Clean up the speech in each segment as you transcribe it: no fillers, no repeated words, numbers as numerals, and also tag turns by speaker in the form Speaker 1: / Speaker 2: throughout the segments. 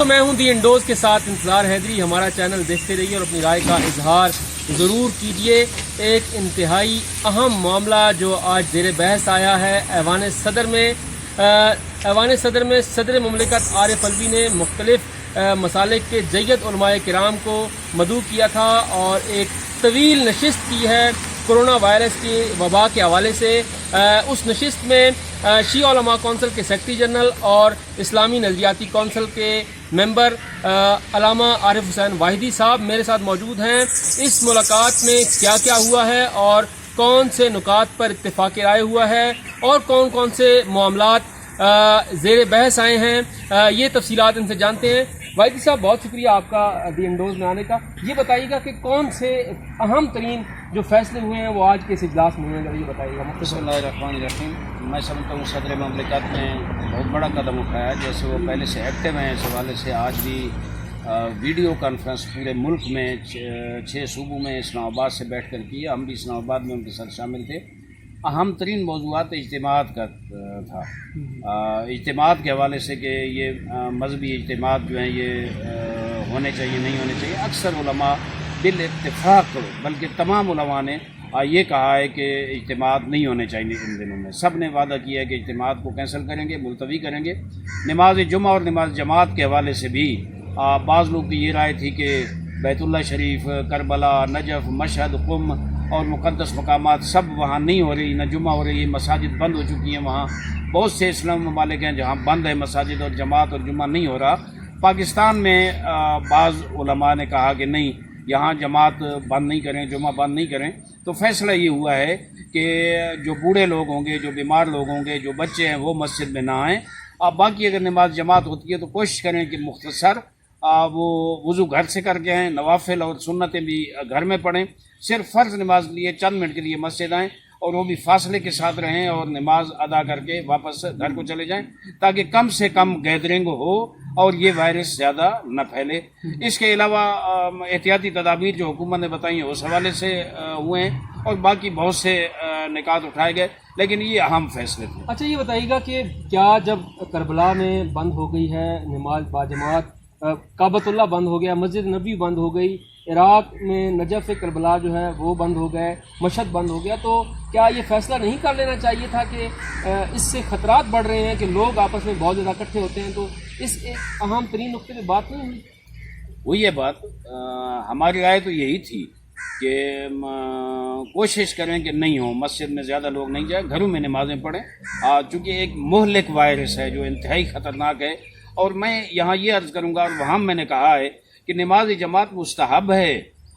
Speaker 1: تو میں ہوں دی انڈوز کے ساتھ انتظار حیدری. ہمارا چینل دیکھتے رہیے اور اپنی رائے کا اظہار ضرور کیجیے. ایک انتہائی اہم معاملہ جو آج زیر بحث آیا ہے ایوان صدر میں صدر مملکت عارف علوی نے مختلف مسالک کے جید علماء کرام کو مدعو کیا تھا اور ایک طویل نشست کی ہے کرونا وائرس کی وبا کے حوالے سے. اس نشست میں شیعہ علماء کونسل کے سیکرٹری جنرل اور اسلامی نظریاتی کونسل کے ممبر علامہ عارف حسین واحدی صاحب میرے ساتھ موجود ہیں. اس ملاقات میں کیا کیا ہوا ہے اور کون سے نکات پر اتفاق رائے ہوا ہے اور کون کون سے معاملات زیر بحث آئے ہیں، یہ تفصیلات ان سے جانتے ہیں. واحدی صاحب بہت شکریہ آپ کا دی انڈوز میں آنے کا. یہ بتائیے گا کہ کون سے اہم ترین جو فیصلے ہوئے ہیں وہ آج کے اس اجلاس میں ہوئے ہیں، یہ بتائیے گا.
Speaker 2: بسم اللہ الرحمن الرحیم. میں سمجھتا ہوں صدر مملکت نے بہت بڑا قدم اٹھایا. جیسے وہ پہلے سے ایکٹیو ہیں اس حوالے سے آج بھی ویڈیو کانفرنس پورے ملک میں 6 صوبوں میں اسلام آباد سے بیٹھ کر کی. ہم بھی اسلام آباد میں ان کے ساتھ شامل تھے. اہم ترین موضوعات اجتماعات کا تھا. اجتماعات کے حوالے سے کہ یہ مذہبی اجتماعات جو ہیں یہ ہونے چاہیے نہیں ہونے چاہیے. اکثر علماء بالاتفاق بلکہ تمام علماء نے یہ کہا ہے کہ اجتماعات نہیں ہونے چاہیے ان دنوں میں. سب نے وعدہ کیا ہے کہ اجتماعات کو کینسل کریں گے، ملتوی کریں گے. نماز جمعہ اور نماز جماعت کے حوالے سے بھی بعض لوگ کی یہ رائے تھی کہ بیت اللہ شریف، کربلا، نجف، مشہد، قم اور مقدس مقامات سب وہاں نہیں ہو رہی، نہ جمعہ ہو رہی، مساجد بند ہو چکی ہیں. وہاں بہت سے اسلام ممالک ہیں جہاں بند ہے مساجد اور جماعت اور جمعہ نہیں ہو رہا. پاکستان میں بعض علماء نے کہا کہ نہیں، یہاں جماعت بند نہیں کریں، جمعہ بند نہیں کریں. تو فیصلہ یہ ہوا ہے کہ جو بوڑھے لوگ ہوں گے، جو بیمار لوگ ہوں گے، جو بچے ہیں وہ مسجد میں نہ آئیں. باقی اگر نماز جماعت ہوتی ہے تو کوشش کریں کہ مختصر وہ وضو گھر سے کر کے آئیں، نوافل اور سنتیں بھی گھر میں پڑھیں. صرف فرض نماز کے لیے چند منٹ کے لیے مسجد آئیں اور وہ بھی فاصلے کے ساتھ رہیں اور نماز ادا کر کے واپس گھر کو چلے جائیں تاکہ کم سے کم گیدرنگ ہو اور یہ وائرس زیادہ نہ پھیلے. اس کے علاوہ احتیاطی تدابیر جو حکومت نے بتائی ہیں اس حوالے سے ہوئے ہیں اور باقی بہت سے نکات اٹھائے گئے، لیکن یہ اہم فیصلے تھے.
Speaker 1: اچھا یہ بتائیے گا کہ کیا جب کربلا میں بند ہو گئی ہے نماز باجماعت، کعبۃ اللہ بند ہو گیا، مسجد نبی بند ہو گئی، عراق میں نجف کربلا جو ہے وہ بند ہو گئے، مشہد بند ہو گیا، تو کیا یہ فیصلہ نہیں کر لینا چاہیے تھا کہ اس سے خطرات بڑھ رہے ہیں کہ لوگ آپس میں بہت زیادہ اکٹھے ہوتے ہیں، تو اس ایک اہم ترین نقطے پہ بات نہیں ہوئی؟
Speaker 2: وہی ہے بات. ہماری رائے تو یہی تھی کہ کوشش کریں کہ نہیں ہو، مسجد میں زیادہ لوگ نہیں جائیں، گھروں میں نمازیں پڑھیں. چونکہ ایک مہلک وائرس ہے جو انتہائی خطرناک ہے. اور میں یہاں یہ عرض کروں گا اور وہاں میں نے کہا ہے کہ نماز جماعت مستحب ہے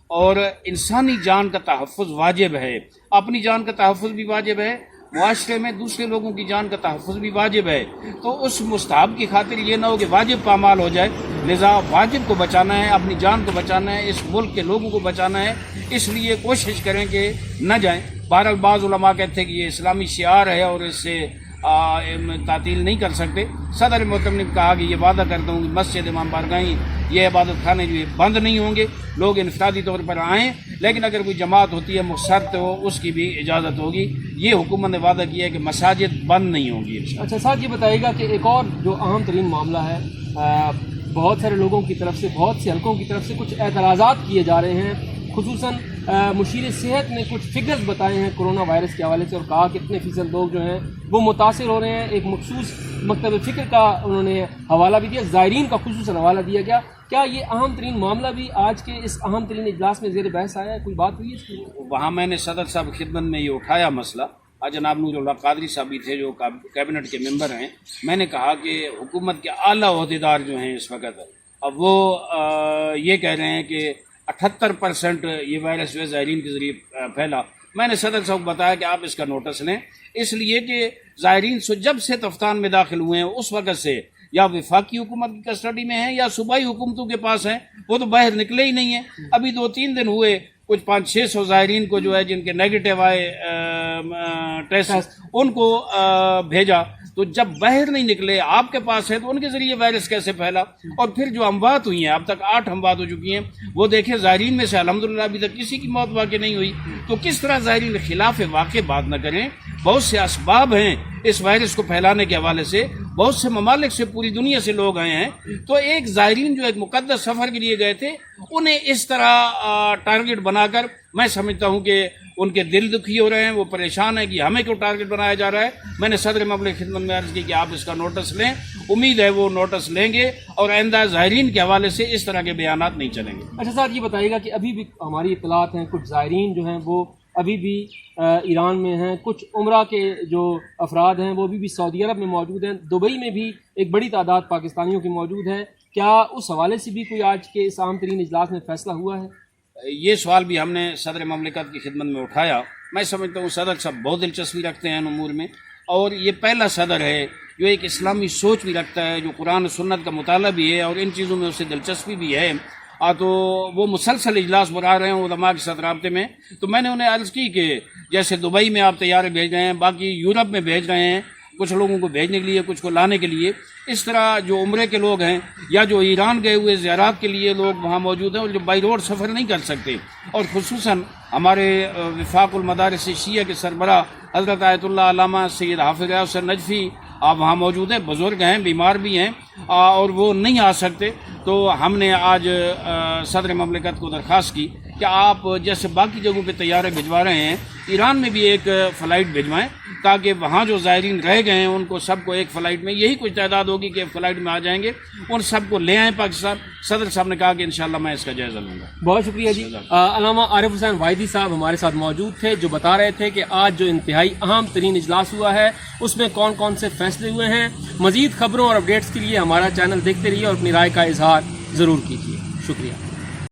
Speaker 2: اور انسانی جان کا تحفظ واجب ہے. اپنی جان کا تحفظ بھی واجب ہے، معاشرے میں دوسرے لوگوں کی جان کا تحفظ بھی واجب ہے. تو اس مستحب کی خاطر یہ نہ ہو کہ واجب پامال ہو جائے. لذا واجب کو بچانا ہے، اپنی جان کو بچانا ہے، اس ملک کے لوگوں کو بچانا ہے. اس لیے کوشش کریں کہ نہ جائیں. بہرحال بعض علماء کہتے ہیں کہ یہ اسلامی شعار ہے اور اس سے تعطیل نہیں کر سکتے. صدر محترم نے کہا کہ یہ وعدہ کرتا ہوں کہ مسجد، امام بارگاہیں، یہ عبادت خانے جو بند نہیں ہوں گے. لوگ انفرادی طور پر آئیں، لیکن اگر کوئی جماعت ہوتی ہے مختصر تو اس کی بھی اجازت ہوگی. یہ حکومت نے وعدہ کیا ہے کہ مساجد بند نہیں ہوں گی.
Speaker 1: اچھا ساتھ یہ بتائیے گا کہ ایک اور جو اہم ترین معاملہ ہے، بہت سارے لوگوں کی طرف سے، بہت سے حلقوں کی طرف سے کچھ اعتراضات کیے جا رہے ہیں. خصوصاً مشیر صحت نے کچھ فگرز بتائے ہیں کرونا وائرس کے حوالے سے اور کہا کہ اتنے فیصد لوگ جو ہیں وہ متاثر ہو رہے ہیں. ایک مخصوص مکتب فکر کا انہوں نے حوالہ بھی دیا، زائرین کا خصوصاً حوالہ دیا گیا. کیا یہ اہم ترین معاملہ بھی آج کے اس اہم ترین اجلاس میں زیر بحث آیا ہے؟ کوئی بات ہوئی اس کی؟
Speaker 2: وہاں میں نے صدر صاحب کی خدمت میں یہ اٹھایا مسئلہ. جناب نور اللہ قادری صاحب بھی تھے جو کیبنٹ کے ممبر ہیں. میں نے کہا کہ حکومت کے اعلیٰ عہدیدار جو ہیں اس وقت اب وہ یہ کہہ رہے ہیں کہ 78% یہ وائرس جو ہے زائرین کے ذریعے پھیلا. میں نے صدر صاحب کو بتایا کہ آپ اس کا نوٹس لیں، اس لیے کہ زائرین جب سے تفتان میں داخل ہوئے ہیں اس وقت سے یا وفاقی حکومت کی کسٹڈی میں ہیں یا صوبائی حکومتوں کے پاس ہیں، وہ تو باہر نکلے ہی نہیں ہیں. ابھی 2-3 دن ہوئے کچھ 500-600 زائرین کو جو ہے جن کے نیگیٹو آئے ٹیسٹ ان کو بھیجا. تو جب باہر نہیں نکلے آپ کے پاس ہے تو ان کے ذریعے وائرس کیسے پھیلا؟ اور پھر جو اموات ہوئی ہیں اب تک 8 اموات ہو چکی ہیں، وہ دیکھیں زائرین میں سے الحمدللہ ابھی تک کسی کی موت واقع نہیں ہوئی. تو کس طرح زائرین خلاف واقع بات نہ کریں؟ بہت سے اسباب ہیں اس وائرس کو پھیلانے کے حوالے سے، بہت سے ممالک سے پوری دنیا سے لوگ آئے ہیں. تو ایک زائرین جو ایک مقدس سفر کے لیے گئے تھے انہیں اس طرح ٹارگٹ بنا کر، میں سمجھتا ہوں کہ ان کے دل دکھی ہو رہے ہیں، وہ پریشان ہیں کہ ہمیں کیوں ٹارگٹ بنایا جا رہا ہے. میں نے صدر مملکت کی خدمت میں عرض کی کہ آپ اس کا نوٹس لیں، امید ہے وہ نوٹس لیں گے اور آئندہ زائرین کے حوالے سے اس طرح کے بیانات نہیں چلیں گے.
Speaker 1: اچھا صاحب، یہ بتائیے گا کہ ابھی بھی ہماری اطلاعات ہیں کچھ زائرین جو ہیں وہ ابھی بھی ایران میں ہیں، کچھ عمرہ کے جو افراد ہیں وہ ابھی بھی سعودی عرب میں موجود ہیں، دبئی میں بھی ایک بڑی تعداد پاکستانیوں کی موجود ہے. کیا اس حوالے سے بھی کوئی آج کے اس عام ترین اجلاس میں فیصلہ ہوا ہے؟
Speaker 2: یہ سوال بھی ہم نے صدر مملکت کی خدمت میں اٹھایا. میں سمجھتا ہوں صدر صاحب بہت دلچسپی رکھتے ہیں ان امور میں، اور یہ پہلا صدر ہے جو ایک اسلامی سوچ بھی رکھتا ہے، جو قرآن و سنت کا مطالعہ بھی ہے اور ان چیزوں میں اسے دلچسپی بھی ہے. تو وہ مسلسل اجلاس بلا رہے ہیں علماء کے ساتھ رابطے میں. تو میں نے انہیں عرض کی کہ جیسے دبئی میں آپ طیارے بھیج رہے ہیں، باقی یورپ میں بھیج رہے ہیں کچھ لوگوں کو بھیجنے کے لیے، کچھ کو لانے کے لیے، اس طرح جو عمرے کے لوگ ہیں یا جو ایران گئے ہوئے زیارات کے لیے لوگ وہاں موجود ہیں اور جو بائی روڈ سفر نہیں کر سکتے، اور خصوصاً ہمارے وفاق المدارس شیعہ کے سربراہ حضرت آیت اللہ علامہ سید حافظ حسین نجفی آپ وہاں موجود ہیں، بزرگ ہیں، بیمار بھی ہیں اور وہ نہیں آ سکتے. تو ہم نے آج صدر مملکت کو درخواست کی کہ آپ جیسے باقی جگہوں پہ طیارے بھجوا رہے ہیں، ایران میں بھی ایک فلائٹ بھجوائیں تاکہ وہاں جو زائرین رہ گئے ہیں ان کو سب کو ایک فلائٹ میں، یہی کچھ تعداد ہوگی کہ ایک فلائٹ میں آ جائیں گے، ان سب کو لے آئیں پاکستان. صدر صاحب نے کہا کہ انشاءاللہ میں اس کا جائزہ لوں گا.
Speaker 1: بہت شکریہ جی. علامہ عارف حسین وائدی صاحب ہمارے ساتھ موجود تھے جو بتا رہے تھے کہ آج جو انتہائی اہم ترین اجلاس ہوا ہے اس میں کون کون سے فیصلے ہوئے ہیں. مزید خبروں اور اپڈیٹس کے لیے ہمارا چینل دیکھتے رہیے اور اپنی رائے کا اظہار ضرور کیجیے. شکریہ.